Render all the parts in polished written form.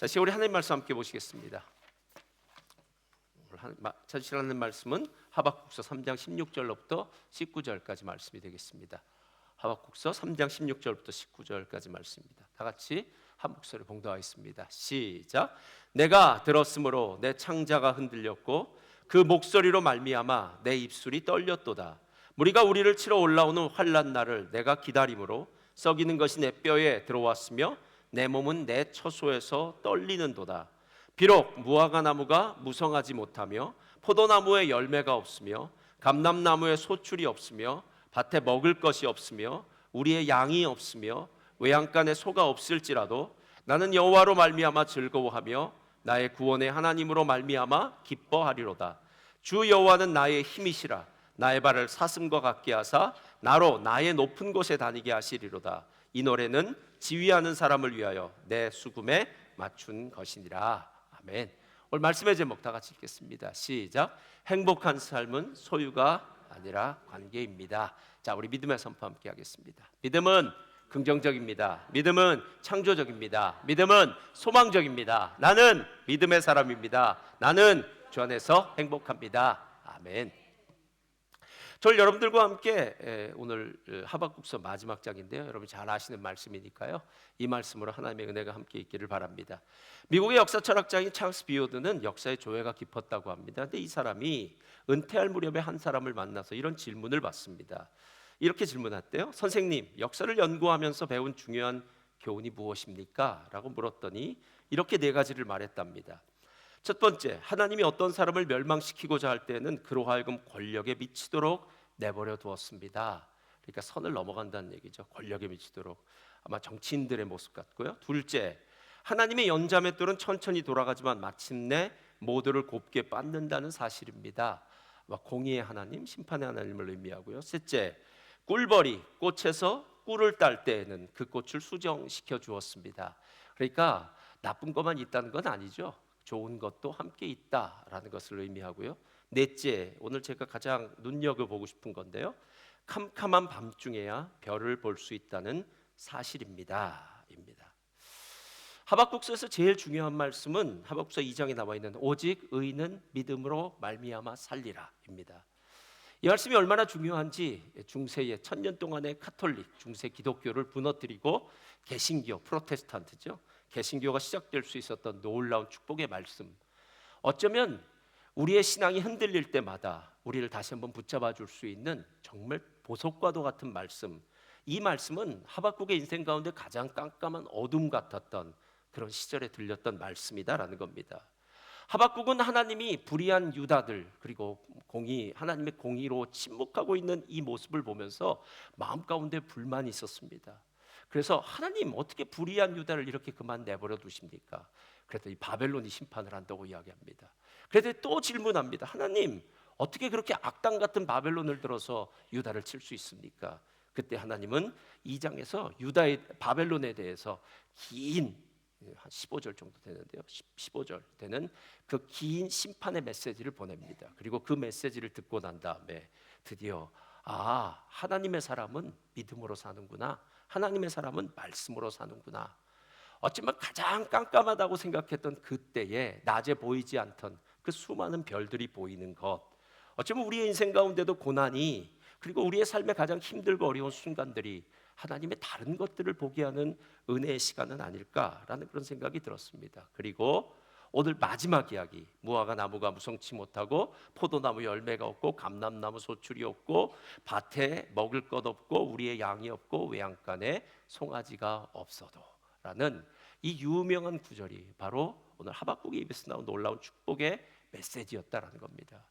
자, 시간 우리 하나님 말씀 함께 보시겠습니다. 찾으실 하나님 말씀은 하박국서 3장 16절로부터 19절까지 말씀이 되겠습니다. 하박국서 3장 16절부터 19절까지 말씀입니다. 다 같이 한 목소리 봉독하겠습니다. 시작. 내가 들었으므로 내 창자가 흔들렸고 그 목소리로 말미암아 내 입술이 떨렸도다. 무리가 우리를 치러 올라오는 환난 날을 내가 기다림으로 썩이는 것이 내 뼈에 들어왔으며 내 몸은 내 처소에서 떨리는도다. 비록 무화과 나무가 무성하지 못하며 포도나무에 열매가 없으며 감람나무에 소출이 없으며 밭에 먹을 것이 없으며 우리의 양이 없으며 외양간에 소가 없을지라도 나는 여호와로 말미암아 즐거워하며 나의 구원의 하나님으로 말미암아 기뻐하리로다. 주 여호와는 나의 힘이시라. 나의 발을 사슴과 같게 하사 나로 나의 높은 곳에 다니게 하시리로다. 이 노래는 지휘하는 사람을 위하여 내 수금에 맞춘 것이니라. 아멘. 오늘 말씀의 제목 다 같이 읽겠습니다. 시작. 행복한 삶은 소유가 아니라 관계입니다. 자, 우리 믿음의 선포 함께 하겠습니다. 믿음은 긍정적입니다. 믿음은 창조적입니다. 믿음은 소망적입니다. 나는 믿음의 사람입니다. 나는 주 안에서 행복합니다. 아멘. 저를 여러분들과 함께 오늘 하박국서 마지막 장인데요, 여러분 잘 아시는 말씀이니까요, 이 말씀으로 하나님의 은혜가 함께 있기를 바랍니다. 미국의 역사 철학자인 찰스 비오드는 역사의 조예가 깊었다고 합니다. 근데 이 사람이 은퇴할 무렵에 한 사람을 만나서 이런 질문을 받습니다. 이렇게 질문했대요. 선생님, 역사를 연구하면서 배운 중요한 교훈이 무엇입니까? 라고 물었더니 이렇게 네 가지를 말했답니다. 첫 번째, 하나님이 어떤 사람을 멸망시키고자 할 때는 그로 하여금 권력에 미치도록 내버려 두었습니다. 그러니까 선을 넘어간다는 얘기죠. 권력에 미치도록. 아마 정치인들의 모습 같고요. 둘째, 하나님의 연자맷돌은 천천히 돌아가지만 마침내 모두를 곱게 빻는다는 사실입니다. 공의의 하나님, 심판의 하나님을 의미하고요. 셋째, 꿀벌이 꽃에서 꿀을 딸 때에는 그 꽃을 수정시켜 주었습니다. 그러니까 나쁜 것만 있다는 건 아니죠. 좋은 것도 함께 있다라는 것을 의미하고요. 넷째, 오늘 제가 가장 눈여겨보고 싶은 건데요, 캄캄한 밤중에야 별을 볼 수 있다는 사실입니다. 하박국서에서 제일 중요한 말씀은 하박국서 2장에 나와 있는 오직 의인은 믿음으로 말미암아 살리라입니다. 이 말씀이 얼마나 중요한지 중세의 1000년 동안의 카톨릭, 중세 기독교를 무너뜨리고 개신교, 프로테스탄트죠, 개신교가 시작될 수 있었던 놀라운 축복의 말씀, 어쩌면 우리의 신앙이 흔들릴 때마다 우리를 다시 한번 붙잡아 줄 수 있는 정말 보석과도 같은 말씀, 이 말씀은 하박국의 인생 가운데 가장 깜깜한 어둠 같았던 그런 시절에 들렸던 말씀이다라는 겁니다. 하박국은 하나님이 불의한 유다들, 그리고 하나님의 공의로 침묵하고 있는 이 모습을 보면서 마음 가운데 불만이 있었습니다. 그래서 하나님, 어떻게 불의한 유다를 이렇게 그만 내버려 두십니까? 그랬더니 바벨론이 심판을 한다고 이야기합니다. 그랬더니 또 질문합니다. 하나님, 어떻게 그렇게 악당 같은 바벨론을 들어서 유다를 칠 수 있습니까? 그때 하나님은 2장에서 유다의 바벨론에 대해서 긴 한 15절 정도 되는데요, 15절 되는 그 긴 심판의 메시지를 보냅니다. 그리고 그 메시지를 듣고 난 다음에 드디어 하나님의 사람은 믿음으로 사는구나, 하나님의 사람은 말씀으로 사는구나. 어쩌면 가장 깜깜하다고 생각했던 그때에 낮에 보이지 않던 그 수많은 별들이 보이는 것, 어쩌면 우리의 인생 가운데도 고난이, 그리고 우리의 삶에 가장 힘들고 어려운 순간들이 하나님의 다른 것들을 보게 하는 은혜의 시간은 아닐까라는 그런 생각이 들었습니다. 그리고 오늘 마지막 이야기, 무화과 나무가 무성치 못하고 포도나무 열매가 없고 감람나무 소출이 없고 밭에 먹을 것 없고 우리의 양이 없고 외양간에 송아지가 없어도 라는 이 유명한 구절이 바로 오늘 하박국의 입에서 나온 놀라운 축복의 메시지였다라는 겁니다.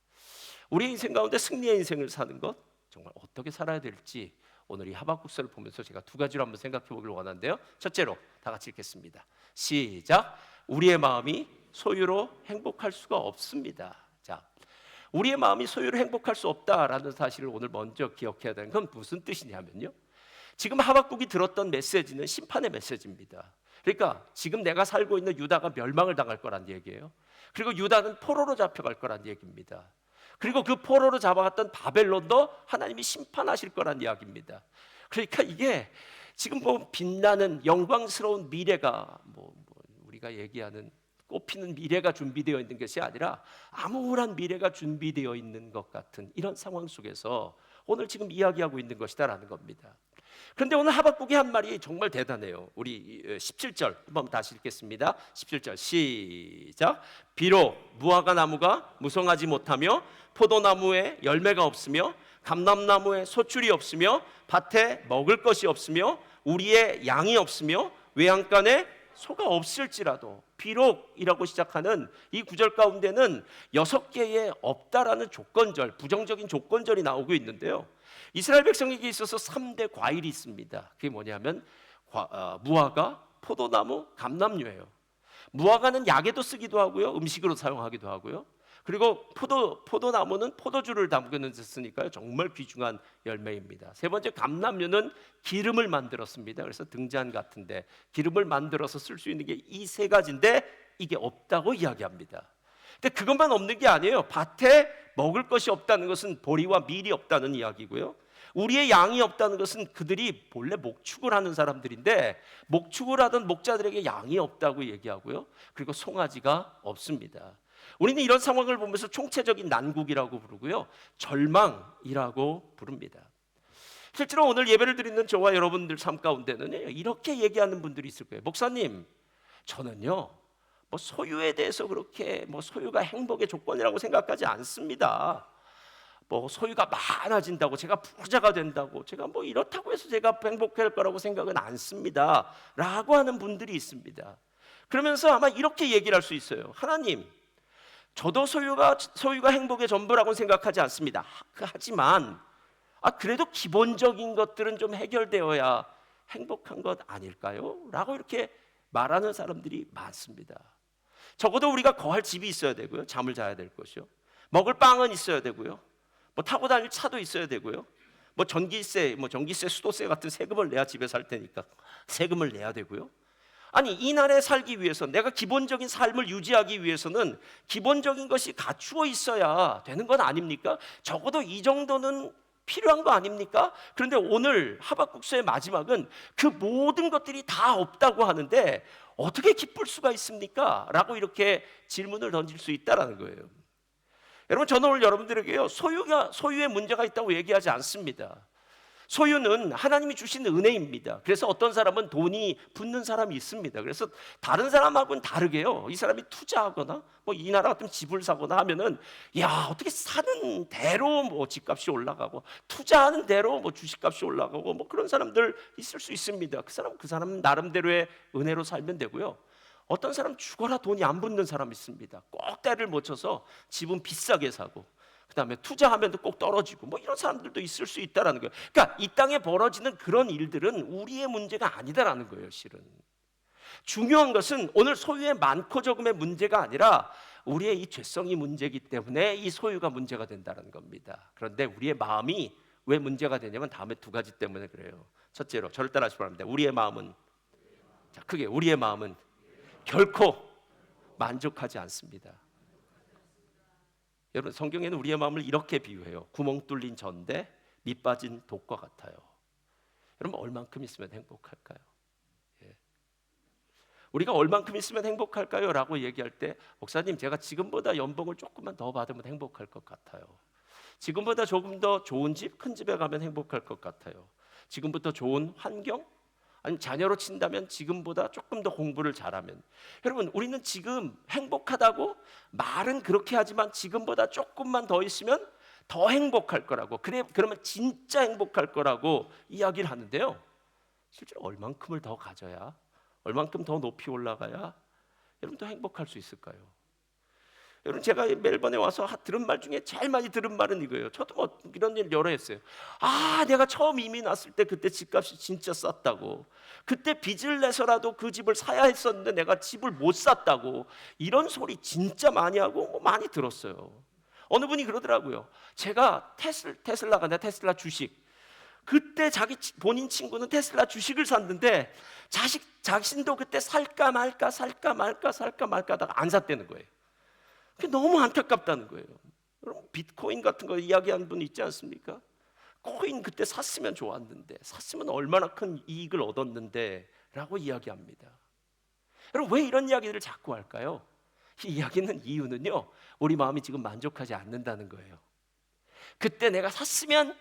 우리 인생 가운데 승리의 인생을 사는 것, 정말 어떻게 살아야 될지 오늘 이 하박국서를 보면서 제가 두 가지로 한번 생각해 보기를 원하는데요. 첫째로 다 같이 읽겠습니다. 시작. 우리의 마음이 소유로 행복할 수가 없습니다. 자, 우리의 마음이 소유로 행복할 수 없다라는 사실을 오늘 먼저 기억해야 되는 건 무슨 뜻이냐면요, 지금 하박국이 들었던 메시지는 심판의 메시지입니다. 그러니까 지금 내가 살고 있는 유다가 멸망을 당할 거란 얘기예요. 그리고 유다는 포로로 잡혀갈 거란 얘기입니다. 그리고 그 포로로 잡아갔던 바벨론도 하나님이 심판하실 거란 이야기입니다. 그러니까 이게 지금 빛나는 영광스러운 미래가 우리가 얘기하는 꽃피는 미래가 준비되어 있는 것이 아니라 암울한 미래가 준비되어 있는 것 같은 이런 상황 속에서 오늘 지금 이야기하고 있는 것이다라는 겁니다. 그런데 오늘 하박국이 한 말이 정말 대단해요. 우리 17절 한번 다시 읽겠습니다. 17절 시작. 비록 무화과 나무가 무성하지 못하며 포도나무에 열매가 없으며 감람나무에 소출이 없으며 밭에 먹을 것이 없으며 우리의 양이 없으며 외양간에 소가 없을지라도, 비록이라고 시작하는 이 구절 가운데는 6개의 없다라는 조건절, 부정적인 조건절이 나오고 있는데요. 이스라엘 백성에게 있어서 3대 과일이 있습니다. 그게 뭐냐면 무화과, 포도나무, 감람류예요. 무화과는 약에도 쓰기도 하고요, 음식으로 사용하기도 하고요. 그리고 포도나무는 포도주를 담그는 데 쓰니까요, 정말 귀중한 열매입니다. 세 번째, 감람류는 기름을 만들었습니다. 그래서 등잔 같은데 기름을 만들어서 쓸 수 있는 게 이 세 가지인데 이게 없다고 이야기합니다. 근데 그것만 없는 게 아니에요. 밭에 먹을 것이 없다는 것은 보리와 밀이 없다는 이야기고요. 우리의 양이 없다는 것은 그들이 본래 목축을 하는 사람들인데 목축을 하던 목자들에게 양이 없다고 얘기하고요. 그리고 송아지가 없습니다. 우리는 이런 상황을 보면서 총체적인 난국이라고 부르고요, 절망이라고 부릅니다. 실제로 오늘 예배를 드리는 저와 여러분들 삶 가운데는 이렇게 얘기하는 분들이 있을 거예요. 목사님, 저는요 소유에 대해서 그렇게 소유가 행복의 조건이라고 생각하지 않습니다. 소유가 많아진다고 제가 부자가 된다고 제가 이렇다고 해서 제가 행복할 거라고 생각은 않습니다 라고 하는 분들이 있습니다. 그러면서 아마 이렇게 얘기를 할 수 있어요. 하나님, 저도 소유가 행복의 전부라고 생각하지 않습니다. 하지만 그래도 기본적인 것들은 좀 해결되어야 행복한 것 아닐까요? 라고 이렇게 말하는 사람들이 많습니다. 적어도 우리가 거할 집이 있어야 되고요, 잠을 자야 될 것이요, 먹을 빵은 있어야 되고요, 타고 다닐 차도 있어야 되고요, 전기세, 수도세 같은 세금을 내야 집에 살 테니까 세금을 내야 되고요. 아니, 이 나라에 살기 위해서, 내가 기본적인 삶을 유지하기 위해서는 기본적인 것이 갖추어 있어야 되는 건 아닙니까? 적어도 이 정도는 필요한 거 아닙니까? 그런데 오늘 하박국서의 마지막은 그 모든 것들이 다 없다고 하는데 어떻게 기쁠 수가 있습니까? 라고 이렇게 질문을 던질 수 있다는 거예요. 여러분, 저는 오늘 여러분들에게요, 소유의 문제가 있다고 얘기하지 않습니다. 소유는 하나님이 주신 은혜입니다. 그래서 어떤 사람은 돈이 붙는 사람이 있습니다. 그래서 다른 사람하고는 다르게요, 이 사람이 투자하거나 이 나라 같은 집을 사거나 하면은 어떻게 사는 대로 집값이 올라가고 투자하는 대로 주식값이 올라가고 그런 사람들 있을 수 있습니다. 그 사람 나름대로의 은혜로 살면 되고요. 어떤 사람 죽어라 돈이 안 붙는 사람 있습니다. 꼭 때를 못 쳐서 집은 비싸게 사고 그 다음에 투자하면 꼭 떨어지고 이런 사람들도 있을 수 있다는 거예요. 그러니까 이 땅에 벌어지는 그런 일들은 우리의 문제가 아니다라는 거예요. 실은 중요한 것은 오늘 소유의 많고 적음의 문제가 아니라 우리의 이 죄성이 문제이기 때문에 이 소유가 문제가 된다는 겁니다. 그런데 우리의 마음이 왜 문제가 되냐면 다음에 두 가지 때문에 그래요. 첫째로, 저를 따라하시기 바랍니다. 우리의 마음은, 크게, 우리의 마음은 결코 만족하지 않습니다. 여러분, 성경에는 우리의 마음을 이렇게 비유해요. 구멍 뚫린 전대, 밑 빠진 독과 같아요. 여러분, 얼만큼 있으면 행복할까요? 우리가 얼만큼 있으면 행복할까요? 라고 얘기할 때, 목사님, 제가 지금보다 연봉을 조금만 더 받으면 행복할 것 같아요. 지금보다 조금 더 좋은 집, 큰 집에 가면 행복할 것 같아요. 지금부터 좋은 환경, 아니 자녀로 친다면 지금보다 조금 더 공부를 잘하면. 여러분, 우리는 지금 행복하다고 말은 그렇게 하지만 지금보다 조금만 더 있으면 더 행복할 거라고, 그러면 진짜 행복할 거라고 이야기를 하는데요, 실제로 얼만큼을 더 가져야, 얼만큼 더 높이 올라가야 여러분 더 행복할 수 있을까요? 여러분, 제가 멜번에 와서 들은 말 중에 제일 많이 들은 말은 이거예요. 저도 이런 일 여러 했어요. 내가 처음 이민 왔을 때 그때 집값이 진짜 쌌다고, 그때 빚을 내서라도 그 집을 사야 했었는데 내가 집을 못 샀다고, 이런 소리 진짜 많이 하고 많이 들었어요. 어느 분이 그러더라고요. 제가 테슬라 주식, 그때 본인 친구는 테슬라 주식을 샀는데 자신도 그때 살까 말까 하다가 안 샀다는 거예요. 그게 너무 안타깝다는 거예요. 여러분, 비트코인 같은 거 이야기하는 분 있지 않습니까? 코인 그때 샀으면 좋았는데, 샀으면 얼마나 큰 이익을 얻었는데 라고 이야기합니다. 여러분 왜 이런 이야기들을 자꾸 할까요? 이 이야기는 이유는요, 우리 마음이 지금 만족하지 않는다는 거예요. 그때 내가 샀으면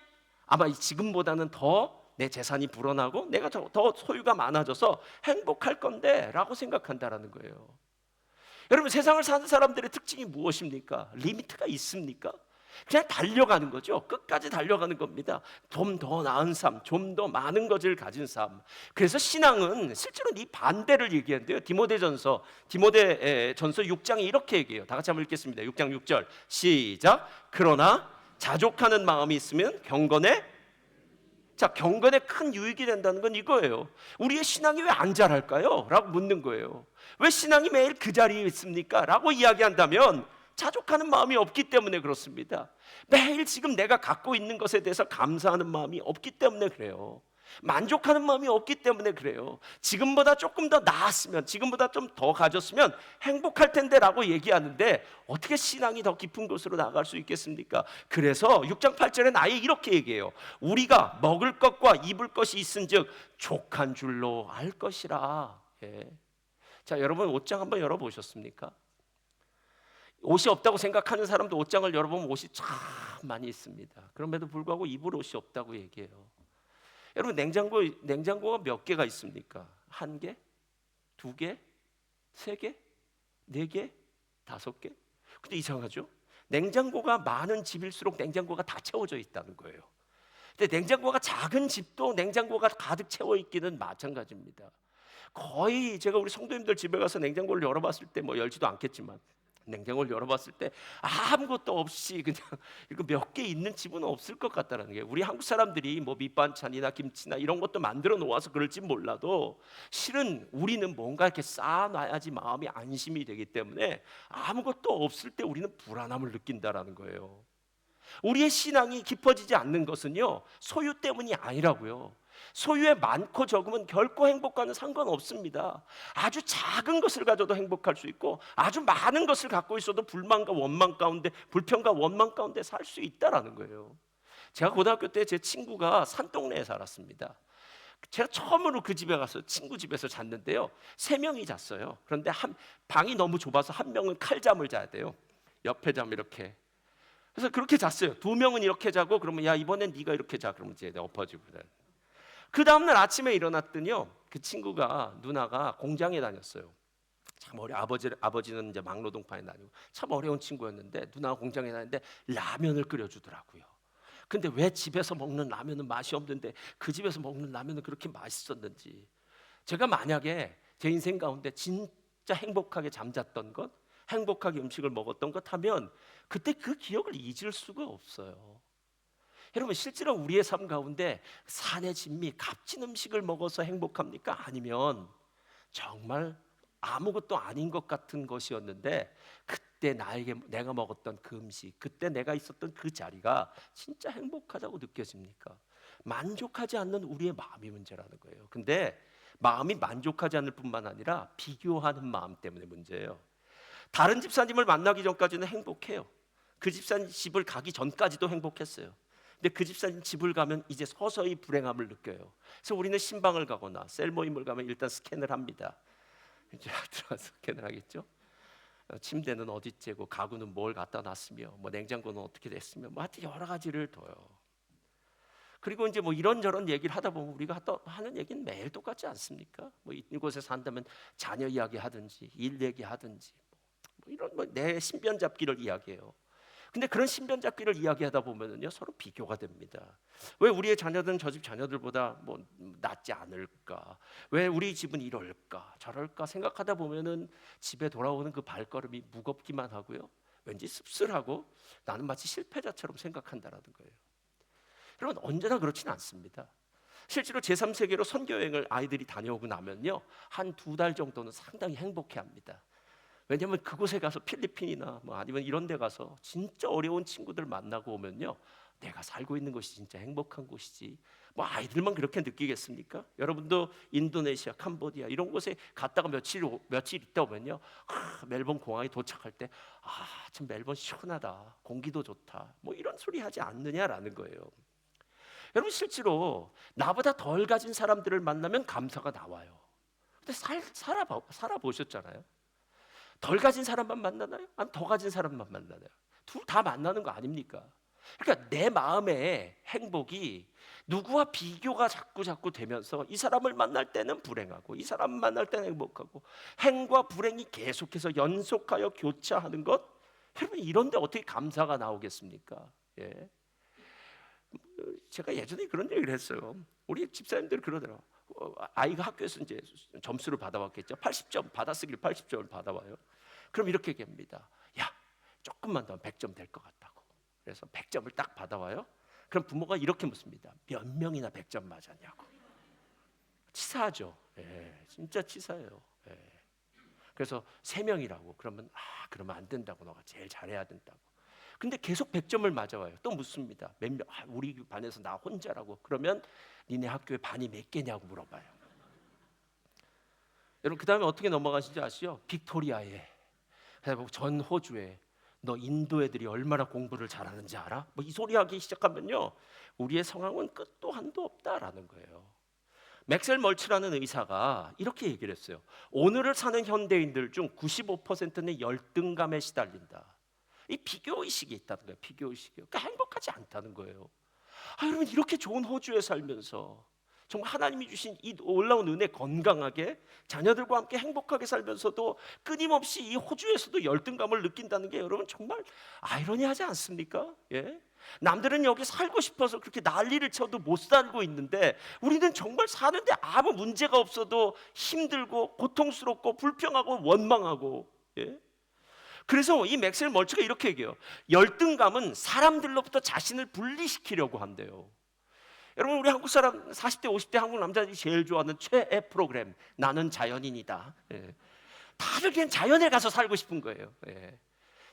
아마 지금보다는 더 내 재산이 불어나고 내가 더 소유가 많아져서 행복할 건데 라고 생각한다라는 거예요. 여러분 세상을 사는 사람들의 특징이 무엇입니까? 리미트가 있습니까? 그냥 달려가는 거죠. 끝까지 달려가는 겁니다. 좀 더 나은 삶, 좀 더 많은 것을 가진 삶. 그래서 신앙은 실제로 이 반대를 얘기하는데요. 디모데전서 6장에 이렇게 얘기해요. 다 같이 한번 읽겠습니다. 6장 6절 시작. 그러나 자족하는 마음이 있으면 경건에, 자, 경건에 큰 유익이 된다는 건 이거예요. 우리의 신앙이 왜 안 자랄까요? 라고 묻는 거예요. 왜 신앙이 매일 그 자리에 있습니까? 라고 이야기한다면 자족하는 마음이 없기 때문에 그렇습니다. 매일 지금 내가 갖고 있는 것에 대해서 감사하는 마음이 없기 때문에 그래요. 만족하는 마음이 없기 때문에 그래요. 지금보다 조금 더 나았으면, 지금보다 좀 더 가졌으면 행복할 텐데 라고 얘기하는데 어떻게 신앙이 더 깊은 곳으로 나아갈 수 있겠습니까? 그래서 6장 8절엔 아예 이렇게 얘기해요. 우리가 먹을 것과 입을 것이 있은즉 족한 줄로 알 것이라. 예. 자, 여러분 옷장 한번 열어보셨습니까? 옷이 없다고 생각하는 사람도 옷장을 열어보면 옷이 참 많이 있습니다. 그럼에도 불구하고 입을 옷이 없다고 얘기해요. 여러분 냉장고가 몇 개가 있습니까? 한 개? 두 개? 세 개? 네 개? 다섯 개? 근데 이상하죠? 냉장고가 많은 집일수록 냉장고가 다 채워져 있다는 거예요. 근데 냉장고가 작은 집도 냉장고가 가득 채워 있기는 마찬가지입니다. 거의 제가 우리 성도님들 집에 가서 냉장고를 열어봤을 때 뭐 열지도 않겠지만 냉장고를 열어봤을 때 아무것도 없이 그냥 이거 몇 개 있는 집은 없을 것 같다는 게, 우리 한국 사람들이 뭐 밑반찬이나 김치나 이런 것도 만들어 놓아서 그럴지 몰라도 실은 우리는 뭔가 이렇게 쌓아놔야지 마음이 안심이 되기 때문에 아무것도 없을 때 우리는 불안함을 느낀다라는 거예요. 우리의 신앙이 깊어지지 않는 것은요, 소유 때문이 아니라고요. 소유의 많고 적음은 결코 행복과는 상관없습니다. 아주 작은 것을 가져도 행복할 수 있고 아주 많은 것을 갖고 있어도 불만과 원망 가운데, 불평과 원망 가운데 살 수 있다라는 거예요. 제가 고등학교 때 제 친구가 산동네에 살았습니다. 제가 처음으로 그 집에 가서 친구 집에서 잤는데요, 세 명이 잤어요. 그런데 방이 너무 좁아서 한 명은 칼잠을 자야 돼요. 옆에 잠 이렇게. 그래서 그렇게 잤어요. 두 명은 이렇게 자고, 그러면 야 이번엔 네가 이렇게 자, 그러면 이제 엎어지고. 그 다음날 아침에 일어났더니요, 그 친구가, 누나가 공장에 다녔어요. 참 아버지는 이제 막노동파에 다니고 참 어려운 친구였는데 누나가 공장에 다니는데 라면을 끓여주더라고요. 근데 왜 집에서 먹는 라면은 맛이 없는데 그 집에서 먹는 라면은 그렇게 맛있었는지. 제가 만약에 제 인생 가운데 진짜 행복하게 잠잤던 것, 행복하게 음식을 먹었던 것 하면 그때 그 기억을 잊을 수가 없어요. 여러분 실제로 우리의 삶 가운데 산의 진미, 값진 음식을 먹어서 행복합니까? 아니면 정말 아무것도 아닌 것 같은 것이었는데 그때 내가 먹었던 그 음식, 그때 내가 있었던 그 자리가 진짜 행복하다고 느껴집니까? 만족하지 않는 우리의 마음이 문제라는 거예요. 근데 마음이 만족하지 않을 뿐만 아니라 비교하는 마음 때문에 문제예요. 다른 집사님을 만나기 전까지는 행복해요. 그 집사님 집을 가기 전까지도 행복했어요. 근데 그 집사님 집을 가면 이제 서서히 불행함을 느껴요. 그래서 우리는 신방을 가거나 셀 모임을 가면 일단 스캔을 합니다. 이제 들어가서 스캔을 하겠죠. 침대는 어디째고, 가구는 뭘 갖다 놨으며, 뭐 냉장고는 어떻게 됐으며, 뭐 하여튼 여러 가지를 둬요. 그리고 이제 뭐 이런저런 얘기를 하다 보면 우리가 하는 얘기는 매일 똑같지 않습니까? 뭐 이곳에 산다면 자녀 이야기 하든지 일 얘기 하든지 뭐 이런 내 신변 잡기를 이야기해요. 근데 그런 신변 잡기를 이야기하다 보면은요, 서로 비교가 됩니다. 왜 우리의 자녀들은 저 집 자녀들보다 뭐 낫지 않을까? 왜 우리 집은 이럴까 저럴까 생각하다 보면은 집에 돌아오는 그 발걸음이 무겁기만 하고요, 왠지 씁쓸하고 나는 마치 실패자처럼 생각한다라는 거예요. 여러분 언제나 그렇지는 않습니다. 실제로 제3세계로 선교여행을 아이들이 다녀오고 나면요, 한 2달 정도는 상당히 행복해합니다. 왜냐하면 그곳에 가서 필리핀이나 뭐 아니면 이런 데 가서 진짜 어려운 친구들 만나고 오면요, 내가 살고 있는 곳이 진짜 행복한 곳이지. 뭐 아이들만 그렇게 느끼겠습니까? 여러분도 인도네시아, 캄보디아 이런 곳에 갔다가 며칠 있다 오면요, 멜번 공항에 도착할 때 참 멜번 시원하다, 공기도 좋다, 뭐 이런 소리 하지 않느냐라는 거예요. 여러분 실제로 나보다 덜 가진 사람들을 만나면 감사가 나와요. 근데 살아보셨잖아요. 덜 가진 사람만 만나나요? 아니 더 가진 사람만 만나나요? 둘 다 만나는 거 아닙니까? 그러니까 내 마음의 행복이 누구와 비교가 자꾸 되면서 이 사람을 만날 때는 불행하고 이 사람을 만날 때는 행복하고 행과 불행이 계속해서 연속하여 교차하는 것, 여러분 이런데 어떻게 감사가 나오겠습니까? 예. 제가 예전에 그런 얘기를 했어요. 우리 집사님들 그러더라고. 아이가 학교에서 이제 점수를 받아왔겠죠. 80점 받아쓰기를 80점을 받아와요. 그럼 이렇게 얘기합니다. 야, 조금만 더 100점 될 것 같다고. 그래서 100점을 딱 받아와요. 그럼 부모가 이렇게 묻습니다. 몇 명이나 100점 맞았냐고. 치사하죠. 예, 진짜 치사해요. 예. 그래서 3명이라고 그러면 그러면 안 된다고, 너가 제일 잘해야 된다고. 근데 계속 100점을 맞아와요. 또 묻습니다. 몇 명? 우리 반에서 나 혼자라고. 그러면 니네 학교에 반이 몇 개냐고 물어봐요. 여러분 그 다음에 어떻게 넘어가신지 아시죠? 빅토리아에, 전 호주에 너 인도 애들이 얼마나 공부를 잘하는지 알아? 뭐 이 소리 하기 시작하면요, 우리의 상황은 끝도 한도 없다라는 거예요. 맥셀 멀츠라는 의사가 이렇게 얘기를 했어요. 오늘을 사는 현대인들 중 95%는 열등감에 시달린다. 이 비교의식이 있다는 거예요. 비교의식이. 그러니까 행복하지 않다는 거예요. 여러분 이렇게 좋은 호주에 살면서 정말 하나님이 주신 이 올라온 은혜 건강하게 자녀들과 함께 행복하게 살면서도 끊임없이 이 호주에서도 열등감을 느낀다는 게 여러분 정말 아이러니하지 않습니까? 예? 남들은 여기 살고 싶어서 그렇게 난리를 쳐도 못 살고 있는데 우리는 정말 사는데 아무 문제가 없어도 힘들고 고통스럽고 불평하고 원망하고. 예? 그래서 이 맥셀 멀츠가 이렇게 얘기해요. 열등감은 사람들로부터 자신을 분리시키려고 한대요. 여러분 우리 한국 사람 40대 50대 한국 남자들이 제일 좋아하는 최애 프로그램, 나는 자연인이다. 예. 다들 그냥 자연에 가서 살고 싶은 거예요. 예.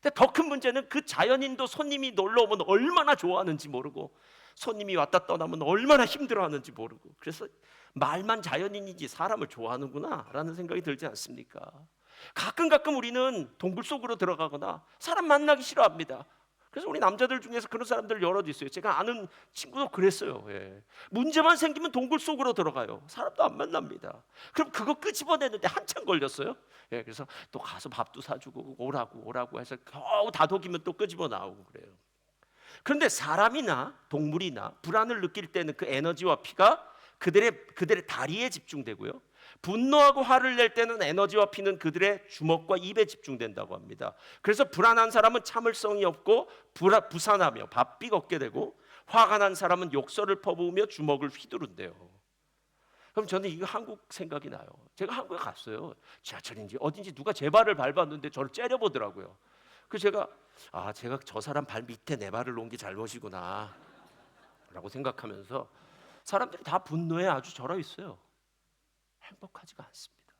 근데 더 큰 문제는 그 자연인도 손님이 놀러 오면 얼마나 좋아하는지 모르고 손님이 왔다 떠나면 얼마나 힘들어하는지 모르고, 그래서 말만 자연인이지 사람을 좋아하는구나 라는 생각이 들지 않습니까? 가끔 우리는 동굴 속으로 들어가거나 사람 만나기 싫어합니다. 그래서 우리 남자들 중에서 그런 사람들 여럿 있어요. 제가 아는 친구도 그랬어요. 예. 문제만 생기면 동굴 속으로 들어가요. 사람도 안 만납니다. 그럼 그거 끄집어내는데 한참 걸렸어요. 예, 그래서 또 가서 밥도 사주고 오라고 해서 겨우 다독이면 또 끄집어 나오고 그래요. 그런데 사람이나 동물이나 불안을 느낄 때는 그 에너지와 피가 그들의 다리에 집중되고요. 분노하고 화를 낼 때는 에너지와 피는 그들의 주먹과 입에 집중된다고 합니다. 그래서 불안한 사람은 참을성이 없고 부산하며 바삐 걷게 되고, 화가 난 사람은 욕설을 퍼부으며 주먹을 휘두른대요. 그럼 저는 이거 한국 생각이 나요. 제가 한국에 갔어요. 지하철인지 어딘지 누가 제 발을 밟았는데 저를 째려보더라고요. 그래서 제가 저 사람 발 밑에 내 발을 놓은 게 잘못이구나 라고 생각하면서, 사람들이 다 분노에 아주 절어 있어요. 행복하지가 않습니다.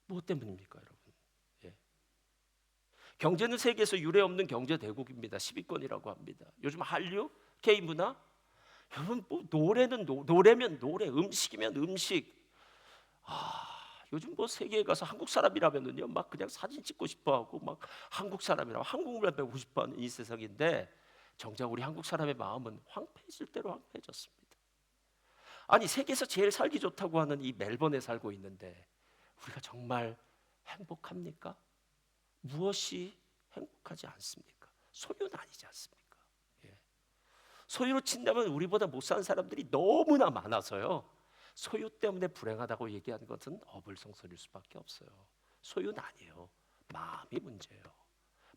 무엇 때문입니까, 여러분? 예. 경제는 세계에서 유례없는 경제 대국입니다. 10위권이라고 합니다. 요즘 한류, K문화, 여러분 뭐 노래면 노래, 음식이면 음식. 요즘 뭐 세계에 가서 한국 사람이라면은요, 막 그냥 사진 찍고 싶어하고 막 한국 사람이라고 한국말 배우고 싶어하는 이 세상인데, 정작 우리 한국 사람의 마음은 황폐해질 대로 황폐해졌습니다. 아니 세계에서 제일 살기 좋다고 하는 이 멜번에 살고 있는데 우리가 정말 행복합니까? 무엇이 행복하지 않습니까? 소유는 아니지 않습니까? 예. 소유로 친다면 우리보다 못 사는 사람들이 너무나 많아서요, 소유 때문에 불행하다고 얘기하는 것은 어불성설일 수밖에 없어요. 소유는 아니에요. 마음이 문제예요.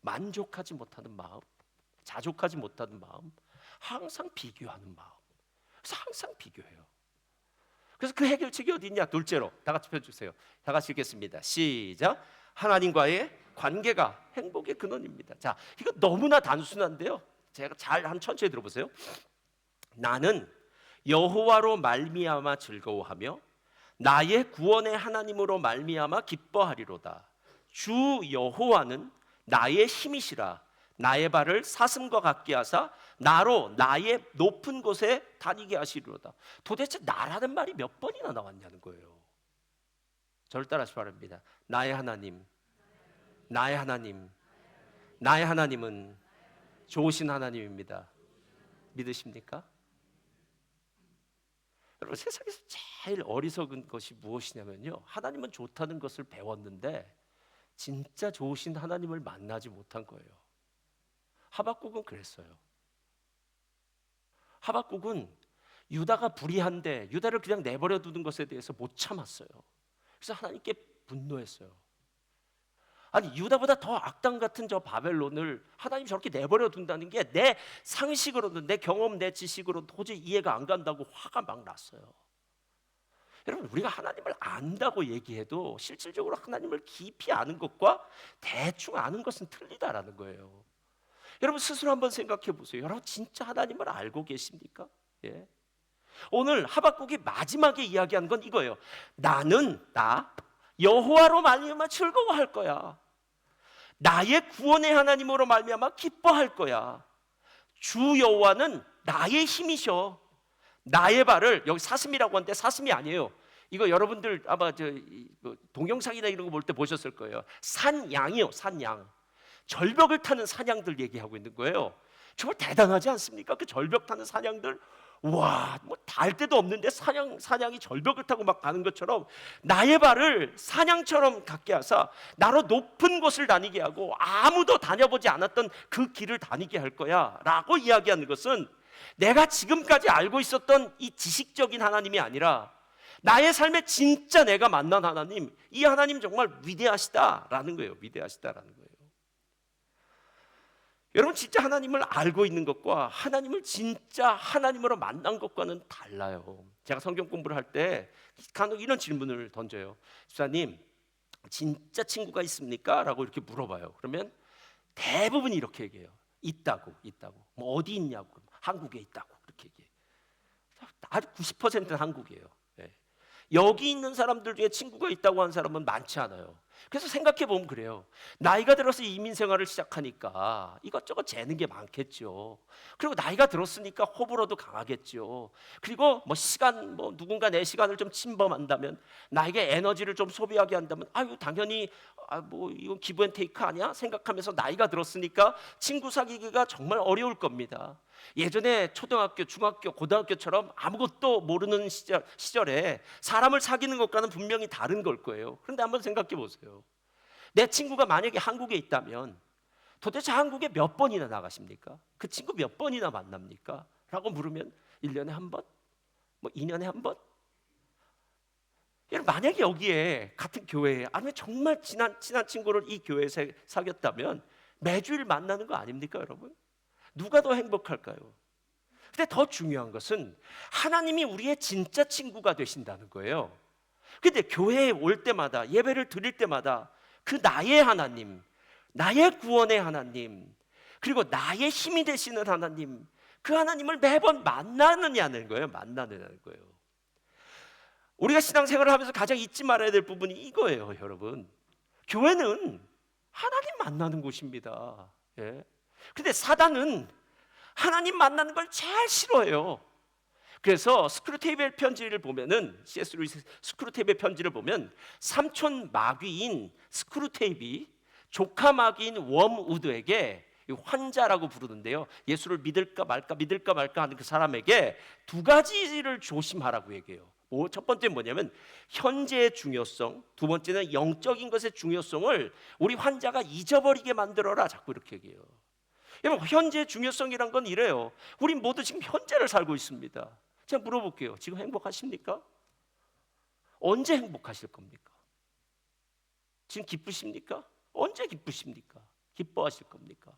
만족하지 못하는 마음, 자족하지 못하는 마음, 항상 비교하는 마음. 그래서 항상 비교해요. 그래서 그 해결책이 어디 있냐? 둘째로 다 같이 펴주세요. 다 같이 읽겠습니다. 시작. 하나님과의 관계가 행복의 근원입니다. 자, 이거 너무나 단순한데요, 제가 한 천천히 들어보세요. 나는 여호와로 말미암아 즐거워하며 나의 구원의 하나님으로 말미암아 기뻐하리로다. 주 여호와는 나의 힘이시라. 나의 발을 사슴과 같게 하사 나로 나의 높은 곳에 다니게 하시리로다. 도대체 나라는 말이 몇 번이나 나왔냐는 거예요. 저를 따라하시기 바랍니다. 나의 하나님, 나의 하나님, 나의 하나님은 좋으신 하나님입니다. 믿으십니까? 여러분, 세상에서 제일 어리석은 것이 무엇이냐면요, 하나님은 좋다는 것을 배웠는데 진짜 좋으신 하나님을 만나지 못한 거예요. 하박국은 그랬어요. 하박국은 유다가 불의한데 유다를 그냥 내버려 두는 것에 대해서 못 참았어요. 그래서 하나님께 분노했어요. 아니, 유다보다 더 악당 같은 저 바벨론을 하나님 저렇게 내버려 둔다는 게 내 상식으로는, 내 경험, 내 지식으로는 도저히 이해가 안 간다고 화가 막 났어요. 여러분, 우리가 하나님을 안다고 얘기해도 실질적으로 하나님을 깊이 아는 것과 대충 아는 것은 틀리다라는 거예요. 여러분, 스스로 한번 생각해 보세요. 여러분, 진짜 하나님을 알고 계십니까? 예. 오늘 하박국이 마지막에 이야기한 건 이거예요. 나 여호와로 말미암아 즐거워할 거야. 나의 구원의 하나님으로 말미암아 기뻐할 거야. 주 여호와는 나의 힘이셔. 나의 발을, 여기 사슴이라고 하는데 사슴이 아니에요. 이거 여러분들 아마 동영상이나 이런 거 볼 때 보셨을 거예요. 산양이요, 산양. 절벽을 타는 사냥들 얘기하고 있는 거예요. 정말 대단하지 않습니까? 그 절벽 타는 사냥들, 와, 뭐 닿을 데도 없는데 사냥이 절벽을 타고 막 가는 것처럼 나의 발을 사냥처럼 갖게 하사 나로 높은 곳을 다니게 하고 아무도 다녀보지 않았던 그 길을 다니게 할 거야 라고 이야기하는 것은, 내가 지금까지 알고 있었던 이 지식적인 하나님이 아니라 나의 삶에 진짜 내가 만난 하나님, 이 하나님 정말 위대하시다라는 거예요. 위대하시다라는 거예요. 여러분, 진짜 하나님을 알고 있는 것과 하나님을 진짜 하나님으로 만난 것과는 달라요. 제가 성경 공부를 할 때 간혹 이런 질문을 던져요. 집사님, 진짜 친구가 있습니까? 라고 이렇게 물어봐요. 그러면 대부분이 이렇게 얘기해요. 있다고. 뭐 어디 있냐고. 한국에 있다고. 그렇게 얘기해요. 아주 90%는 한국이에요. 네. 여기 있는 사람들 중에 친구가 있다고 하는 사람은 많지 않아요. 그래서 생각해 보면 그래요. 나이가 들어서 이민 생활을 시작하니까 이것저것 재는 게 많겠죠. 그리고 나이가 들었으니까 호불호도 강하겠죠. 그리고 뭐 시간, 뭐 누군가 내 시간을 좀 침범한다면, 나에게 에너지를 좀 소비하게 한다면, 아유 당연히 뭐 이건 기브앤테이크 아니야? 생각하면서 나이가 들었으니까 친구 사귀기가 정말 어려울 겁니다. 예전에 초등학교, 중학교, 고등학교처럼 아무것도 모르는 시절에 사람을 사귀는 것과는 분명히 다른 걸 거예요. 그런데 한번 생각해 보세요. 내 친구가 만약에 한국에 있다면 도대체 한국에 몇 번이나 나가십니까? 그 친구 몇 번이나 만납니까? 라고 물으면 1년에 한 번? 뭐 2년에 한 번? 여러분, 만약에 여기에 같은 교회에, 아니면 정말 친한 친구를 이 교회에서 사귀었다면 매주일 만나는 거 아닙니까, 여러분? 누가 더 행복할까요? 근데 더 중요한 것은 하나님이 우리의 진짜 친구가 되신다는 거예요. 근데 교회에 올 때마다, 예배를 드릴 때마다 그 나의 하나님, 나의 구원의 하나님, 그리고 나의 힘이 되시는 하나님, 그 하나님을 매번 만나느냐는 거예요. 만나느냐는 거예요. 우리가 신앙생활을 하면서 가장 잊지 말아야 될 부분이 이거예요, 여러분. 교회는 하나님 만나는 곳입니다. 예. 근데 사단은 하나님 만나는 걸 제일 싫어해요. 그래서 스크루테이프의 편지를 보면은, C.S. 루이스 스크루테이프의 편지를 보면, 삼촌 마귀인 스크루테이프이 조카 마귀인 웜우드에게, 환자라고 부르는데요, 예수를 믿을까 말까 하는 그 사람에게 두 가지를 조심하라고 얘기해요. 첫 번째는 뭐냐면 현재의 중요성, 두 번째는 영적인 것의 중요성을 우리 환자가 잊어버리게 만들어라, 자꾸 이렇게 얘기해요. 여러분, 현재의 중요성이란 건 이래요. 우리 모두 지금 현재를 살고 있습니다. 제가 물어볼게요. 지금 행복하십니까? 언제 행복하실 겁니까? 지금 기쁘십니까? 언제 기쁘십니까? 기뻐하실 겁니까?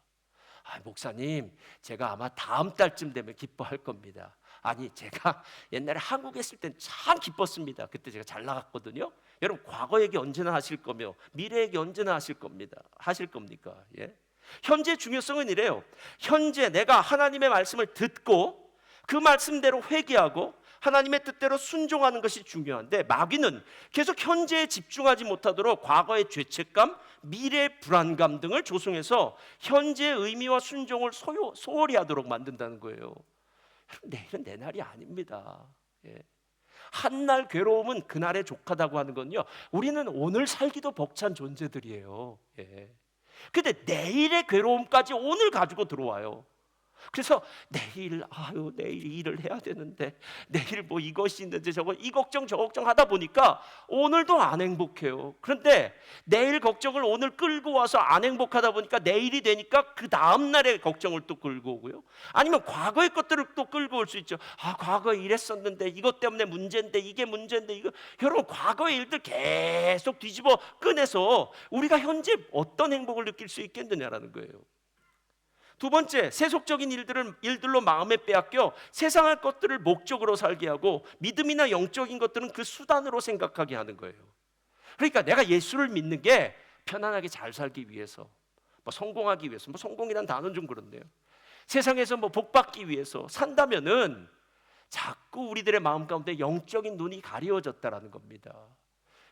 목사님, 제가 아마 다음 달쯤 되면 기뻐할 겁니다. 아니, 제가 옛날에 한국에 있을 땐 참 기뻤습니다. 그때 제가 잘 나갔거든요. 여러분, 과거 얘기 언제나 하실 거며 미래 얘기 언제나 하실 겁니까? 예? 현재 중요성은 이래요. 현재 내가 하나님의 말씀을 듣고 그 말씀대로 회개하고 하나님의 뜻대로 순종하는 것이 중요한데, 마귀는 계속 현재에 집중하지 못하도록 과거의 죄책감, 미래의 불안감 등을 조성해서 현재의 의미와 순종을 소홀히 하도록 만든다는 거예요. 내일은 내 날이 아닙니다. 예. 한날 괴로움은 그날에 족하다고 하는 건요, 우리는 오늘 살기도 벅찬 존재들이에요. 예. 근데 내일의 괴로움까지 오늘 가지고 들어와요. 그래서 내일 일을 해야 되는데, 내일 뭐 이것이 있는데 저거, 이 걱정 저 걱정 하다 보니까 오늘도 안 행복해요. 그런데 내일 걱정을 오늘 끌고 와서 안 행복하다 보니까 내일이 되니까 그 다음 날의 걱정을 또 끌고 오고요. 아니면 과거의 것들을 또 끌고 올 수 있죠. 과거에 이랬었는데, 이것 때문에 문제인데, 이게 문제인데, 이거. 여러분, 과거의 일들 계속 뒤집어 꺼내서 우리가 현재 어떤 행복을 느낄 수 있겠느냐라는 거예요. 두 번째, 세속적인 일들로 마음에 빼앗겨 세상의 것들을 목적으로 살게 하고 믿음이나 영적인 것들은 그 수단으로 생각하게 하는 거예요. 그러니까 내가 예수를 믿는 게 편안하게 잘 살기 위해서, 뭐 성공하기 위해서, 뭐 성공이란 단어는 좀 그런데요, 세상에서 뭐 복받기 위해서 산다면은 자꾸 우리들의 마음 가운데 영적인 눈이 가려워졌다라는 겁니다.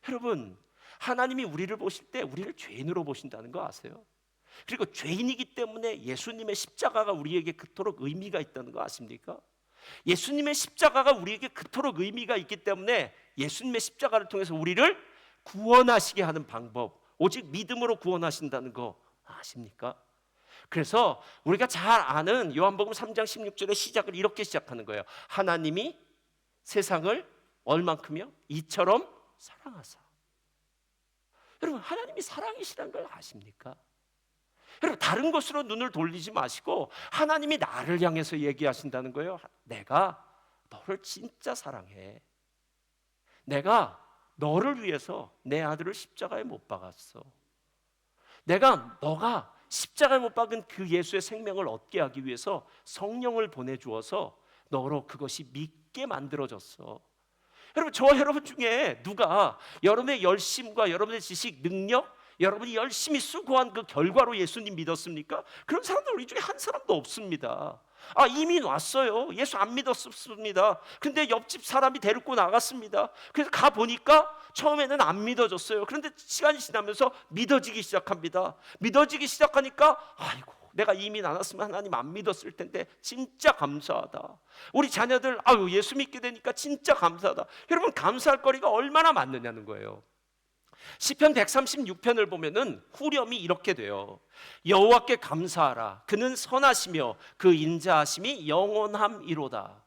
여러분, 하나님이 우리를 보실 때 우리를 죄인으로 보신다는 거 아세요? 그리고 죄인이기 때문에 예수님의 십자가가 우리에게 그토록 의미가 있다는 거 아십니까? 예수님의 십자가가 우리에게 그토록 의미가 있기 때문에 예수님의 십자가를 통해서 우리를 구원하시게 하는 방법, 오직 믿음으로 구원하신다는 거 아십니까? 그래서 우리가 잘 아는 요한복음 3장 16절의 시작을 이렇게 시작하는 거예요. 하나님이 세상을 얼만큼요? 이처럼 사랑하사. 여러분, 하나님이 사랑이시라는 걸 아십니까? 여러분, 다른 것으로 눈을 돌리지 마시고 하나님이 나를 향해서 얘기하신다는 거예요. 내가 너를 진짜 사랑해. 내가 너를 위해서 내 아들을 십자가에 못 박았어. 너가 십자가에 못 박은 그 예수의 생명을 얻게 하기 위해서 성령을 보내주어서 너로 그것이 믿게 만들어졌어. 여러분, 저와 여러분 중에 누가 여러분의 열심과 여러분의 지식, 능력, 여러분이 열심히 수고한 그 결과로 예수님 믿었습니까? 그런 사람들 우리 중에 한 사람도 없습니다. 이미 왔어요. 예수 안 믿었습니다. 근데 옆집 사람이 데리고 나갔습니다. 그래서 가보니까 처음에는 안 믿어졌어요. 그런데 시간이 지나면서 믿어지기 시작합니다. 믿어지기 시작하니까 아이고, 내가 이미 나눴으면 하나님 안 믿었을 텐데 진짜 감사하다. 우리 자녀들 예수 믿게 되니까 진짜 감사하다. 여러분, 감사할 거리가 얼마나 많느냐는 거예요. 시편 136편을 보면은 후렴이 이렇게 돼요. 여호와께 감사하라. 그는 선하시며 그 인자하심이 영원함이로다.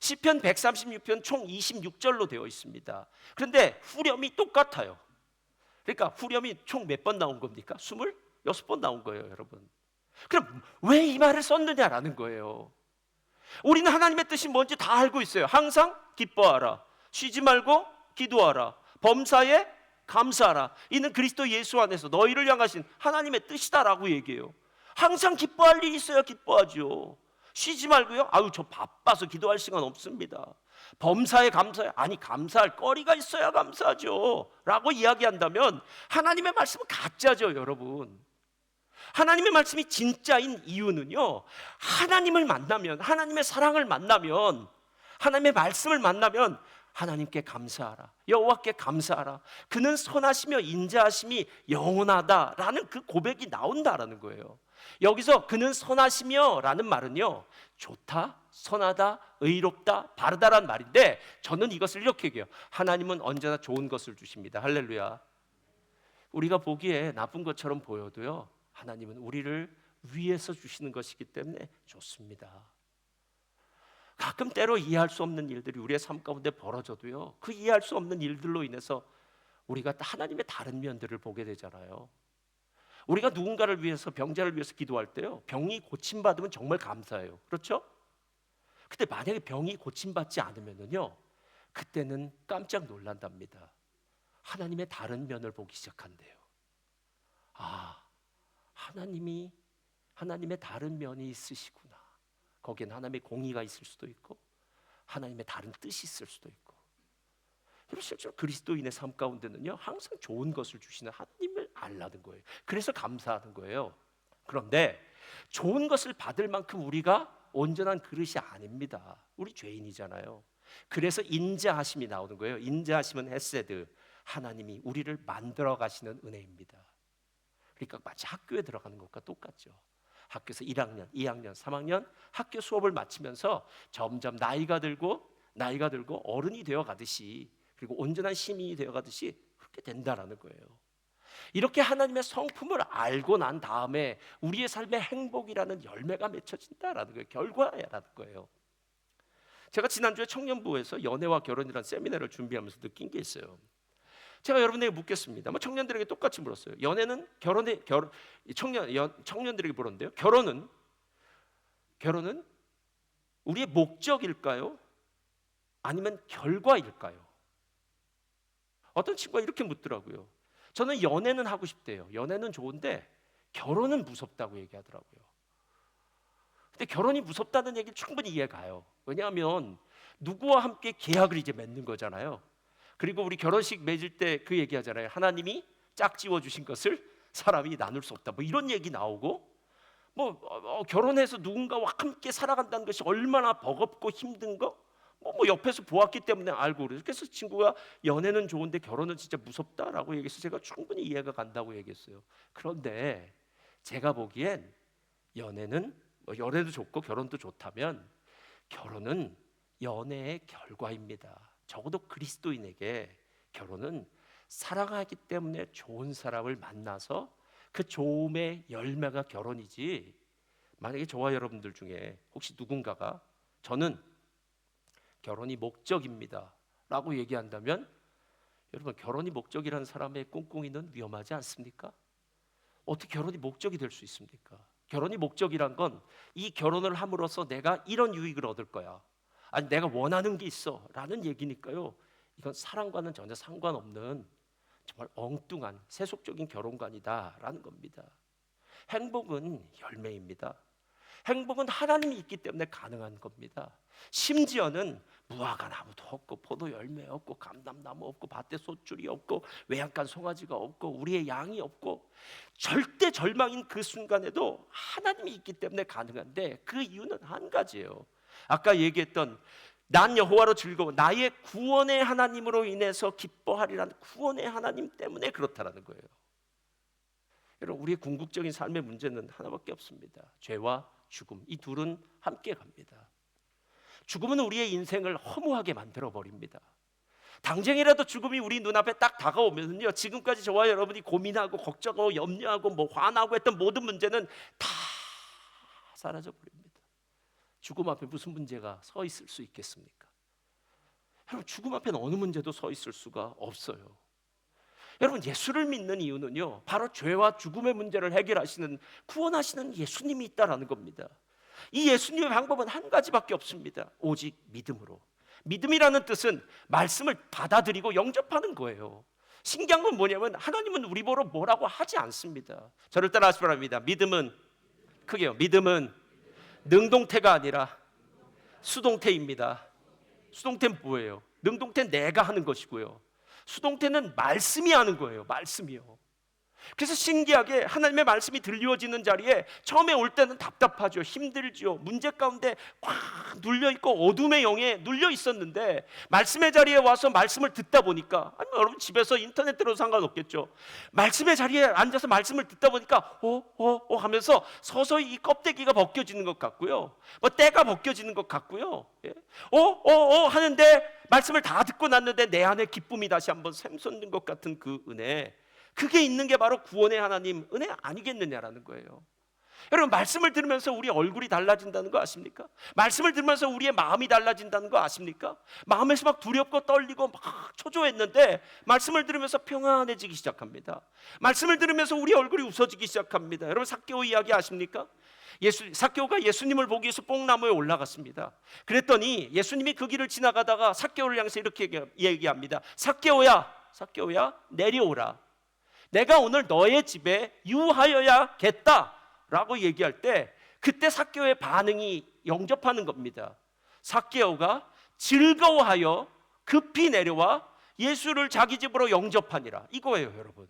시편 136편 총 26절로 되어 있습니다. 그런데 후렴이 똑같아요. 그러니까 후렴이 총 몇 번 나온 겁니까? 26번 나온 거예요, 여러분. 그럼 왜 이 말을 썼느냐라는 거예요. 우리는 하나님의 뜻이 뭔지 다 알고 있어요. 항상 기뻐하라. 쉬지 말고 기도하라. 범사에 감사하라. 이는 그리스도 예수 안에서 너희를 향하신 하나님의 뜻이다라고 얘기해요. 항상 기뻐할 일이 있어야 기뻐하죠. 쉬지 말고요. 저 바빠서 기도할 시간 없습니다. 범사에 감사해. 감사할 거리가 있어야 감사하죠 라고 이야기한다면 하나님의 말씀은 가짜죠, 여러분. 하나님의 말씀이 진짜인 이유는요, 하나님을 만나면, 하나님의 사랑을 만나면, 하나님의 말씀을 만나면 하나님께 감사하라. 여호와께 감사하라. 그는 선하시며 인자하심이 영원하다라는 그 고백이 나온다라는 거예요. 여기서 그는 선하시며 라는 말은요, 좋다, 선하다, 의롭다, 바르다란 말인데 저는 이것을 이렇게 얘기해요. 하나님은 언제나 좋은 것을 주십니다. 할렐루야. 우리가 보기에 나쁜 것처럼 보여도요, 하나님은 우리를 위해서 주시는 것이기 때문에 좋습니다. 가끔 때로 이해할 수 없는 일들이 우리의 삶 가운데 벌어져도요, 그 이해할 수 없는 일들로 인해서 우리가 하나님의 다른 면들을 보게 되잖아요. 우리가 누군가를 위해서, 병자를 위해서 기도할 때요, 병이 고침받으면 정말 감사해요. 그렇죠? 근데 만약에 병이 고침받지 않으면요, 그때는 깜짝 놀란답니다. 하나님의 다른 면을 보기 시작한대요. 하나님의 다른 면이 있으시구나. 거기엔 하나님의 공의가 있을 수도 있고 하나님의 다른 뜻이 있을 수도 있고. 여러분, 실제로 그리스도인의 삶 가운데는요, 항상 좋은 것을 주시는 하나님을 알라는 거예요. 그래서 감사하는 거예요. 그런데 좋은 것을 받을 만큼 우리가 온전한 그릇이 아닙니다. 우리 죄인이잖아요. 그래서 인자하심이 나오는 거예요. 인자하심은 헤세드, 하나님이 우리를 만들어 가시는 은혜입니다. 그러니까 마치 학교에 들어가는 것과 똑같죠. 학교에서 1학년, 2학년, 3학년 학교 수업을 마치면서 점점 나이가 들고 어른이 되어 가듯이, 그리고 온전한 시민이 되어 가듯이 그렇게 된다라는 거예요. 이렇게 하나님의 성품을 알고 난 다음에 우리의 삶에 행복이라는 열매가 맺혀진다라는 거예요. 결과라는 거예요. 제가 지난주에 청년부에서 연애와 결혼이라는 세미나를 준비하면서 느낀 게 있어요. 제가 여러분에게 묻겠습니다. 청년들에게 똑같이 물었어요. 연애는 청년들에게 물었는데요. 결혼은 우리의 목적일까요? 아니면 결과일까요? 어떤 친구가 이렇게 묻더라고요. 저는 연애는 하고 싶대요. 연애는 좋은데 결혼은 무섭다고 얘기하더라고요. 근데 결혼이 무섭다는 얘기는 충분히 이해가요. 왜냐하면 누구와 함께 계약을 이제 맺는 거잖아요. 그리고 우리 결혼식 맺을 때 그 얘기하잖아요. 하나님이 짝지어 주신 것을 사람이 나눌 수 없다. 뭐 이런 얘기 나오고, 결혼해서 누군가와 함께 살아간다는 것이 얼마나 버겁고 힘든 거, 옆에서 보았기 때문에 알고 그래서 친구가 연애는 좋은데 결혼은 진짜 무섭다라고 얘기해서 제가 충분히 이해가 간다고 얘기했어요. 그런데 제가 보기엔 연애도 좋고 결혼도 좋다면 결혼은 연애의 결과입니다. 적어도 그리스도인에게 결혼은 사랑하기 때문에 좋은 사람을 만나서 그 좋음의 열매가 결혼이지, 만약에 저와 여러분들 중에 혹시 누군가가 저는 결혼이 목적입니다 라고 얘기한다면, 여러분, 결혼이 목적이라는 사람의 꿍꿍이는 위험하지 않습니까? 어떻게 결혼이 목적이 될 수 있습니까? 결혼이 목적이란 건 이 결혼을 함으로써 내가 이런 유익을 얻을 거야, 아니 내가 원하는 게 있어 라는 얘기니까요. 이건 사랑과는 전혀 상관없는 정말 엉뚱한 세속적인 결혼관이다라는 겁니다. 행복은 열매입니다. 행복은 하나님이 있기 때문에 가능한 겁니다. 심지어는 무화과 나무도 없고 포도 열매 없고 감람나무 없고 밭에 솥줄이 없고 외양간 송아지가 없고 우리의 양이 없고 절대 절망인 그 순간에도 하나님이 있기 때문에 가능한데, 그 이유는 한 가지예요. 아까 얘기했던 난 여호와로 즐거워, 나의 구원의 하나님으로 인해서 기뻐하리라는 구원의 하나님 때문에 그렇다라는 거예요. 여러분, 우리의 궁극적인 삶의 문제는 하나밖에 없습니다. 죄와 죽음, 이 둘은 함께 갑니다. 죽음은 우리의 인생을 허무하게 만들어 버립니다. 당장이라도 죽음이 우리 눈앞에 딱 다가오면요, 지금까지 저와 여러분이 고민하고 걱정하고 염려하고 화나고 했던 모든 문제는 다 사라져 버립니다. 죽음 앞에 무슨 문제가 서 있을 수 있겠습니까? 여러분, 죽음 앞에는 어느 문제도 서 있을 수가 없어요. 여러분, 예수를 믿는 이유는요, 바로 죄와 죽음의 문제를 해결하시는, 구원하시는 예수님이 있다라는 겁니다. 이 예수님의 방법은 한 가지밖에 없습니다. 오직 믿음으로. 믿음이라는 뜻은 말씀을 받아들이고 영접하는 거예요. 신기한 건 뭐냐면 하나님은 우리 보러 뭐라고 하지 않습니다. 저를 따라 하시기 바랍니다. 믿음은, 크게요, 믿음은 능동태가 아니라 수동태입니다. 수동태는 뭐예요? 능동태는 내가 하는 것이고요, 수동태는 말씀이 하는 거예요. 말씀이요. 그래서 신기하게 하나님의 말씀이 들려지는 자리에 처음에 올 때는 답답하죠. 힘들죠. 문제 가운데 꽉 눌려있고 어둠의 영에 눌려 있었는데 말씀의 자리에 와서 말씀을 듣다 보니까, 아니 여러분 집에서 인터넷 들어도 상관없겠죠. 말씀의 자리에 앉아서 말씀을 듣다 보니까 하면서 서서히 이 껍데기가 벗겨지는 것 같고요, 때가 벗겨지는 것 같고요, 하는데 말씀을 다 듣고 났는데 내 안에 기쁨이 다시 한번 샘솟는 것 같은 그 은혜, 그게 있는 게 바로 구원의 하나님 은혜 아니겠느냐라는 거예요. 여러분, 말씀을 들으면서 우리 얼굴이 달라진다는 거 아십니까? 말씀을 들으면서 우리의 마음이 달라진다는 거 아십니까? 마음에서 막 두렵고 떨리고 막 초조했는데 말씀을 들으면서 평안해지기 시작합니다. 말씀을 들으면서 우리 얼굴이 웃어지기 시작합니다. 여러분, 삭개오 이야기 아십니까? 삭개오가 예수님을 보기 위해서 뽕나무에 올라갔습니다. 그랬더니 예수님이 그 길을 지나가다가 삭개오를 향해서 이렇게 얘기합니다. 삭개오야 내려오라. 내가 오늘 너의 집에 유하여야겠다 라고 얘기할 때, 그때 삭개오의 반응이 영접하는 겁니다. 삭개오가 즐거워하여 급히 내려와 예수를 자기 집으로 영접하니라, 이거예요. 여러분,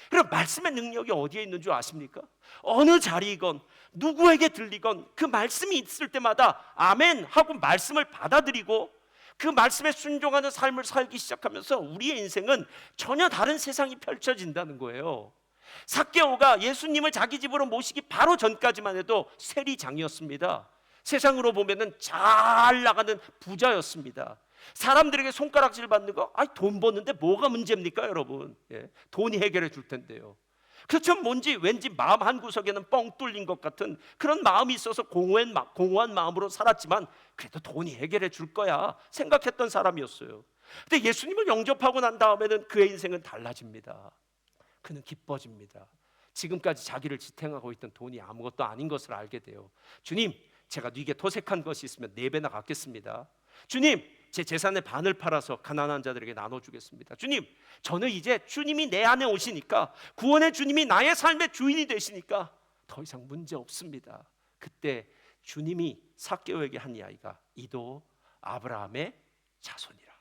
그럼 말씀의 능력이 어디에 있는 줄 아십니까? 어느 자리이건 누구에게 들리건 그 말씀이 있을 때마다 아멘 하고 말씀을 받아들이고 그 말씀에 순종하는 삶을 살기 시작하면서 우리의 인생은 전혀 다른 세상이 펼쳐진다는 거예요. 삭개오가 예수님을 자기 집으로 모시기 바로 전까지만 해도 세리장이었습니다. 세상으로 보면은 잘 나가는 부자였습니다. 사람들에게 손가락질 받는 거, 아니 돈 버는데 뭐가 문제입니까, 여러분? 예, 돈이 해결해 줄 텐데요. 그렇죠. 뭔지 왠지 마음 한 구석에는 뻥 뚫린 것 같은 그런 마음이 있어서 공허한 마음으로 살았지만 그래도 돈이 해결해 줄 거야 생각했던 사람이었어요. 근데 예수님을 영접하고 난 다음에는 그의 인생은 달라집니다. 그는 기뻐집니다. 지금까지 자기를 지탱하고 있던 돈이 아무것도 아닌 것을 알게 돼요. 주님, 제가 네게 토색한 것이 있으면 4배나 갚겠습니다. 주님, 제 재산의 반을 팔아서 가난한 자들에게 나눠주겠습니다. 주님, 저는 이제 주님이 내 안에 오시니까, 구원의 주님이 나의 삶의 주인이 되시니까 더 이상 문제 없습니다. 그때 주님이 삭개오에게 한 이야기가 이도 아브라함의 자손이라.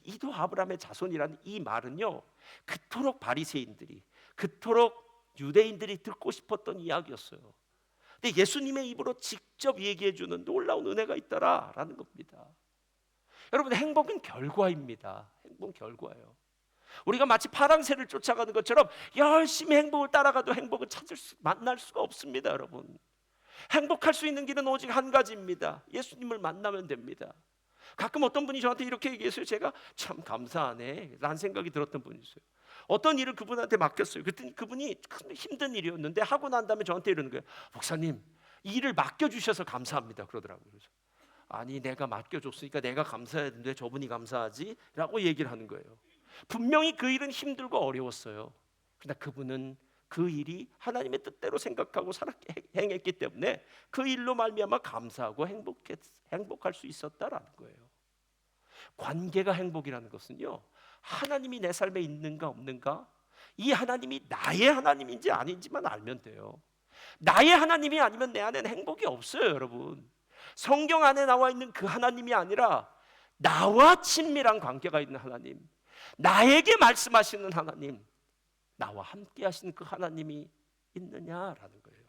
이도 아브라함의 자손이라는 이 말은요, 그토록 바리새인들이, 그토록 유대인들이 듣고 싶었던 이야기였어요. 근데 예수님의 입으로 직접 얘기해 주는 놀라운 은혜가 있더라라는 겁니다. 여러분, 행복은 결과입니다. 행복은 결과예요. 우리가 마치 파랑새를 쫓아가는 것처럼 열심히 행복을 따라가도 행복을 만날 수가 없습니다, 여러분. 행복할 수 있는 길은 오직 한 가지입니다. 예수님을 만나면 됩니다. 가끔 어떤 분이 저한테 이렇게 얘기했어요. 제가 참 감사하네 라는 생각이 들었던 분이 있어요. 어떤 일을 그분한테 맡겼어요. 그랬더니 그분이 힘든 일이었는데 하고 난 다음에 저한테 이러는 거예요. 목사님, 이 일을 맡겨주셔서 감사합니다 그러더라고요. 그래서 아니, 내가 맡겨줬으니까 내가 감사해야 되는데 저분이 감사하지? 라고 얘기를 하는 거예요. 분명히 그 일은 힘들고 어려웠어요. 그러나 그분은 그 일이 하나님의 뜻대로 생각하고 행했기 때문에 그 일로 말미암아 감사하고 행복할 수 있었다라는 거예요. 관계가 행복이라는 것은요, 하나님이 내 삶에 있는가 없는가, 이 하나님이 나의 하나님인지 아닌지만 알면 돼요. 나의 하나님이 아니면 내 안에는 행복이 없어요, 여러분. 성경 안에 나와 있는 그 하나님이 아니라 나와 친밀한 관계가 있는 하나님, 나에게 말씀하시는 하나님, 나와 함께 하시는 그 하나님이 있느냐라는 거예요.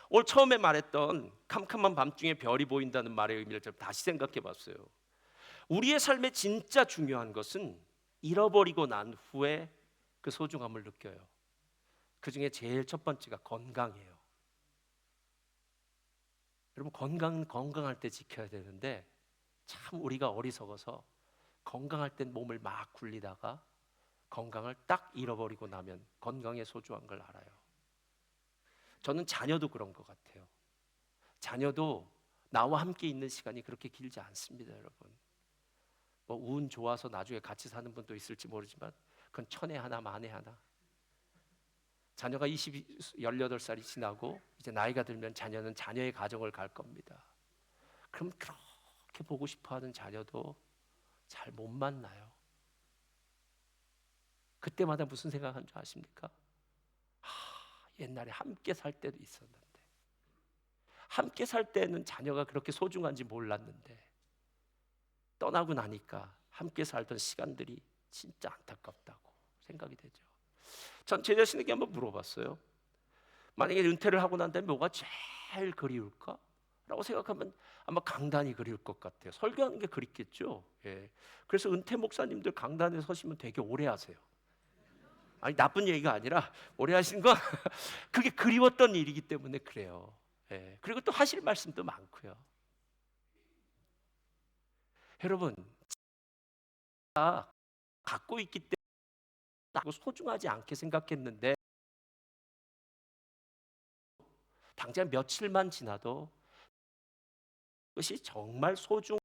오늘 처음에 말했던 캄캄한 밤중에 별이 보인다는 말의 의미를 좀 다시 생각해 봤어요. 우리의 삶에 진짜 중요한 것은 잃어버리고 난 후에 그 소중함을 느껴요. 그 중에 제일 첫 번째가 건강이에요. 여러분, 건강은 건강할 때 지켜야 되는데 참 우리가 어리석어서 건강할 땐 몸을 막 굴리다가 건강을 딱 잃어버리고 나면 건강의 소중한 걸 알아요. 저는 자녀도 그런 것 같아요. 자녀도 나와 함께 있는 시간이 그렇게 길지 않습니다, 여러분. 뭐 운 좋아서 나중에 같이 사는 분도 있을지 모르지만 그건 천에 하나 만에 하나. 자녀가 18살이 지나고 이제 나이가 들면 자녀는 자녀의 가정을 갈 겁니다. 그럼 그렇게 보고 싶어하는 자녀도 잘 못 만나요. 그때마다 무슨 생각하는 줄 아십니까? 옛날에 함께 살 때도 있었는데, 함께 살 때는 자녀가 그렇게 소중한지 몰랐는데 떠나고 나니까 함께 살던 시간들이 진짜 안타깝다고 생각이 되죠. 전 제 자신에게 한번 물어봤어요. 만약에 은퇴를 하고 난 다음에 뭐가 제일 그리울까? 라고 생각하면 아마 강단이 그리울 것 같아요. 설교하는 게 그립겠죠. 예. 그래서 은퇴 목사님들 강단에 서시면 되게 오래 하세요. 아니, 나쁜 얘기가 아니라 오래 하신 건 그게 그리웠던 일이기 때문에 그래요. 예. 그리고 또 하실 말씀도 많고요. 여러분, 제가 갖고 있기 때문에 소중하지 않게 생각했는데 당장 며칠만 지나도 그것이 정말 소중했다.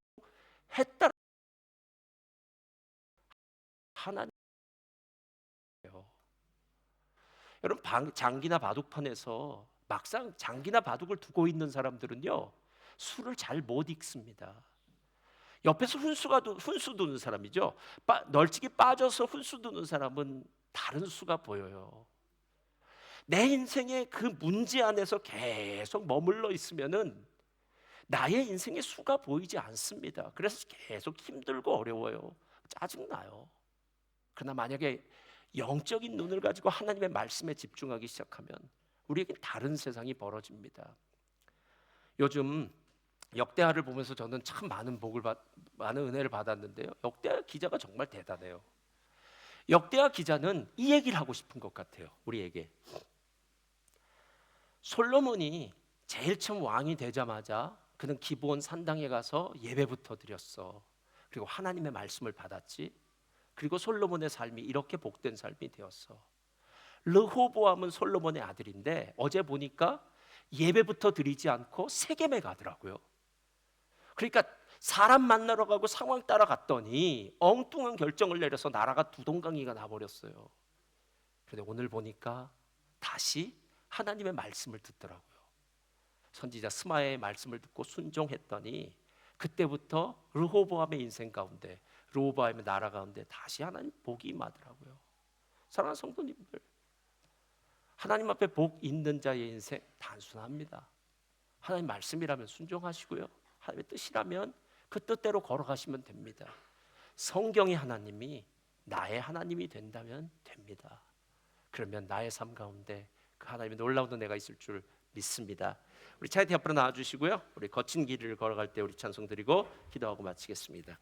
하나님이에요. 여러분, 장기나 바둑판에서 막상 장기나 바둑을 두고 있는 사람들은요, 수를 잘 못 읽습니다. 옆에서 훈수 두는 사람이죠. 널찍이 빠져서 훈수 두는 사람은 다른 수가 보여요. 내 인생의 그 문제 안에서 계속 머물러 있으면은 나의 인생의 수가 보이지 않습니다. 그래서 계속 힘들고 어려워요. 짜증나요. 그러나 만약에 영적인 눈을 가지고 하나님의 말씀에 집중하기 시작하면 우리에게 다른 세상이 벌어집니다. 요즘 역대하를 보면서 저는 참 많은 은혜를 받았는데요. 역대하 기자가 정말 대단해요. 역대하 기자는 이 얘기를 하고 싶은 것 같아요, 우리에게. 솔로몬이 제일 처음 왕이 되자마자 그는 기브온 산당에 가서 예배부터 드렸어. 그리고 하나님의 말씀을 받았지. 그리고 솔로몬의 삶이 이렇게 복된 삶이 되었어. 르호보암은 솔로몬의 아들인데 어제 보니까 예배부터 드리지 않고 세겜에 가더라고요. 그러니까 사람 만나러 가고 상황 따라 갔더니 엉뚱한 결정을 내려서 나라가 두동강이가 나버렸어요. 그런데 오늘 보니까 다시 하나님의 말씀을 듣더라고요. 선지자 스마야의 말씀을 듣고 순종했더니 그때부터 르호보암의 인생 가운데, 르호보암의 나라 가운데 다시 하나님 복이 임하더라고요. 사랑하는 성도님들, 하나님 앞에 복 있는 자의 인생 단순합니다. 하나님 말씀이라면 순종하시고요, 하나님의 뜻이라면 그 뜻대로 걸어가시면 됩니다. 성경의 하나님이 나의 하나님이 된다면 됩니다. 그러면 나의 삶 가운데 그 하나님의 놀라운 은혜가 있을 줄 믿습니다. 우리 차이티 앞으로 나와주시고요, 우리 거친 길을 걸어갈 때 우리 찬송 드리고 기도하고 마치겠습니다.